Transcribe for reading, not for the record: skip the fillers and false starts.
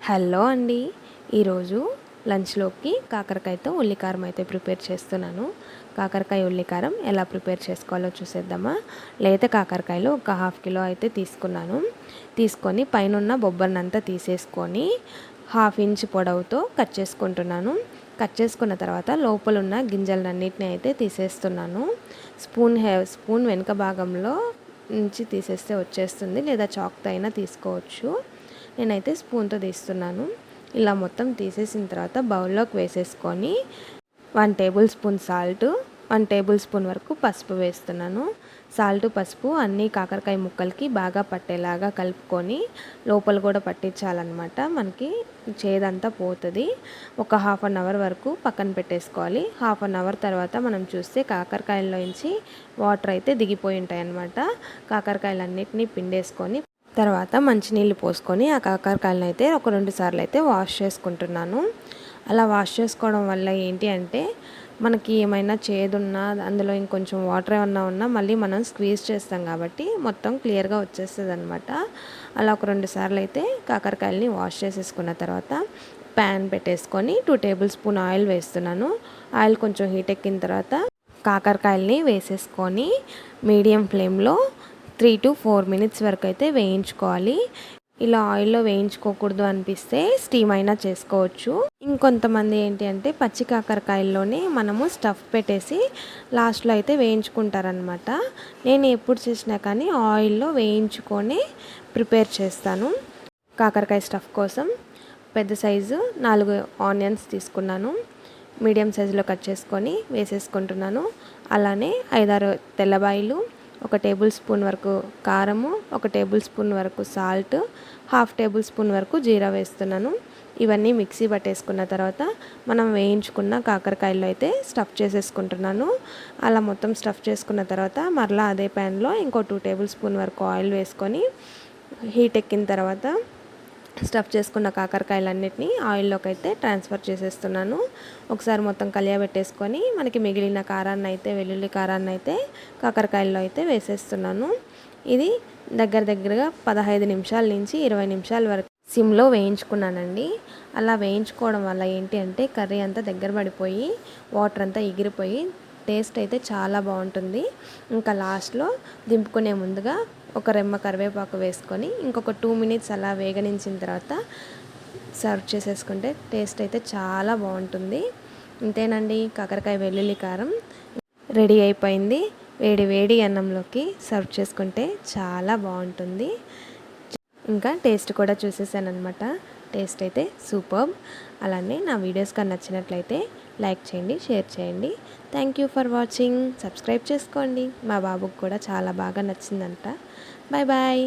Hello అండి. ఈరోజు లంచ్లోకి కాకరకాయతో ఉల్లికారం అయితే ప్రిపేర్ చేస్తున్నాను. కాకరకాయ ఉల్లికారం ఎలా ప్రిపేర్ చేసుకోవాలో చూసేద్దామా. లేత కాకరకాయలు ఒక 1/2 కిలో అయితే తీసుకొని పైనున్న బొబ్బర్నంతా తీసేసుకొని 1/2 ఇంచ్ పొడవుతో కట్ చేసుకుంటున్నాను. కట్ చేసుకున్న తర్వాత లోపల ఉన్న గింజలన్నిటిని అయితే తీసేస్తున్నాను. స్పూన్ వెనుక భాగంలో నుంచి తీసేస్తే వచ్చేస్తుంది, లేదా చాక్తో అయినా తీసుకోవచ్చు. నేనైతే స్పూన్తో తీస్తున్నాను. ఇలా మొత్తం తీసేసిన తర్వాత బౌల్లోకి వేసేసుకొని 1 table spoon salt, 1 table spoon వరకు పసుపు వేస్తున్నాను. సాల్ట్ పసుపు అన్నీ కాకరకాయ ముక్కలకి బాగా పట్టేలాగా కలుపుకొని లోపల కూడా పట్టించాలన్నమాట. మనకి చేదంతా పోతుంది. ఒక 1/2 అవర్ వరకు పక్కన పెట్టేసుకోవాలి. 1/2 అవర్ తర్వాత మనం చూస్తే కాకరకాయల్లోంచి వాటర్ అయితే దిగిపోయి ఉంటాయి అన్నమాట. కాకరకాయలన్నిటినీ పిండేసుకొని తర్వాత మంచినీళ్ళు పోసుకొని ఆ కాకరకాయలను అయితే ఒక 2 సార్లు అయితే వాష్ చేసుకుంటున్నాను. అలా వాష్ చేసుకోవడం వల్ల ఏంటి అంటే మనకి ఏమైనా చేదున్నా అందులో ఇంకొంచెం వాటర్ ఏమన్నా ఉన్నా మళ్ళీ మనం స్క్వీజ్ చేస్తాం కాబట్టి మొత్తం క్లియర్గా వచ్చేస్తుంది అనమాట. అలా ఒక 2 సార్లు అయితే కాకరకాయలని వాష్ చేసేసుకున్న తర్వాత ప్యాన్ పెట్టేసుకొని 2 టేబుల్ స్పూన్ ఆయిల్ వేస్తున్నాను. ఆయిల్ కొంచెం హీట్ ఎక్కిన తర్వాత కాకరకాయలని వేసేసుకొని మీడియం ఫ్లేమ్లో 3 to 4 మినిట్స్ వరకు అయితే వేయించుకోవాలి. ఇలా ఆయిల్లో వేయించుకోకూడదు అనిపిస్తే స్టీమ్ అయినా చేసుకోవచ్చు. ఇంకొంతమంది ఏంటి అంటే పచ్చి కాకరకాయల్లోనే మనము స్టఫ్ పెట్టేసి లాస్ట్లో అయితే వేయించుకుంటారనమాట. నేను ఎప్పుడు చేసినా కానీ ఆయిల్లో వేయించుకొని ప్రిపేర్ చేస్తాను. కాకరకాయ స్టఫ్ కోసం పెద్ద సైజు 4 ఆనియన్స్ తీసుకున్నాను. మీడియం సైజులో కట్ చేసుకొని వేసేసుకుంటున్నాను. అలానే 5-6 తెల్లబాయలు, 1 టేబుల్ స్పూన్ వరకు కారము, 1 టేబుల్ స్పూన్ వరకు సాల్ట్, 1/2 టేబుల్ స్పూన్ వరకు జీరా వేస్తున్నాను. ఇవన్నీ మిక్సీ పట్టేసుకున్న తర్వాత మనం వేయించుకున్న కాకరకాయల్లో అయితే స్టఫ్ చేసేసుకుంటున్నాను. అలా మొత్తం స్టఫ్ చేసుకున్న తర్వాత మరలా అదే ప్యాన్లో ఇంకో 2 టేబుల్ స్పూన్ వరకు ఆయిల్ వేసుకొని హీట్ ఎక్కిన తర్వాత స్టఫ్ చేసుకున్న కాకరకాయలన్నిటినీ ఆయిల్లోకి అయితే ట్రాన్స్ఫర్ చేసేస్తున్నాను. ఒకసారి మొత్తం కలియబెట్టేసుకొని మనకి మిగిలిన కారాన్ని అయితే వెల్లుల్లి కారాన్ని అయితే కాకరకాయల్లో అయితే వేసేస్తున్నాను. ఇది దగ్గరగా 15 నిమిషాల నుంచి 20 నిమిషాల వరకు సిమ్లో వేయించుకున్నానండి. అలా వేయించుకోవడం వల్ల ఏంటి అంటే కర్రీ అంతా దగ్గర పడిపోయి వాటర్ అంతా ఎగిరిపోయి టేస్ట్ అయితే చాలా బాగుంటుంది. ఇంకా లాస్ట్లో దింపుకునే ముందుగా ఒక రెమ్మ కరివేపాకు వేసుకొని ఇంకొక 2 మినిట్స్ అలా వేగనించిన తర్వాత సర్వ్ చేసేసుకుంటే టేస్ట్ అయితే చాలా బాగుంటుంది. ఇంతేనండి, కాకరకాయ వెల్లుల్లి కారం రెడీ అయిపోయింది. వేడి వేడి అన్నంలోకి సర్వ్ చేసుకుంటే చాలా బాగుంటుంది. ఇంకా టేస్ట్ కూడా చూసేసాను అనమాట. టేస్ట్ అయితే సూపర్బ్. అలానే నా వీడియోస్ కానీ నచ్చినట్లయితే లైక్ చేయండి, షేర్ చేయండి. Thank you for watching. Subscribe చేసుకోండి. మా బాబుకి కూడా చాలా బాగా నచ్చిందంట. Bye bye.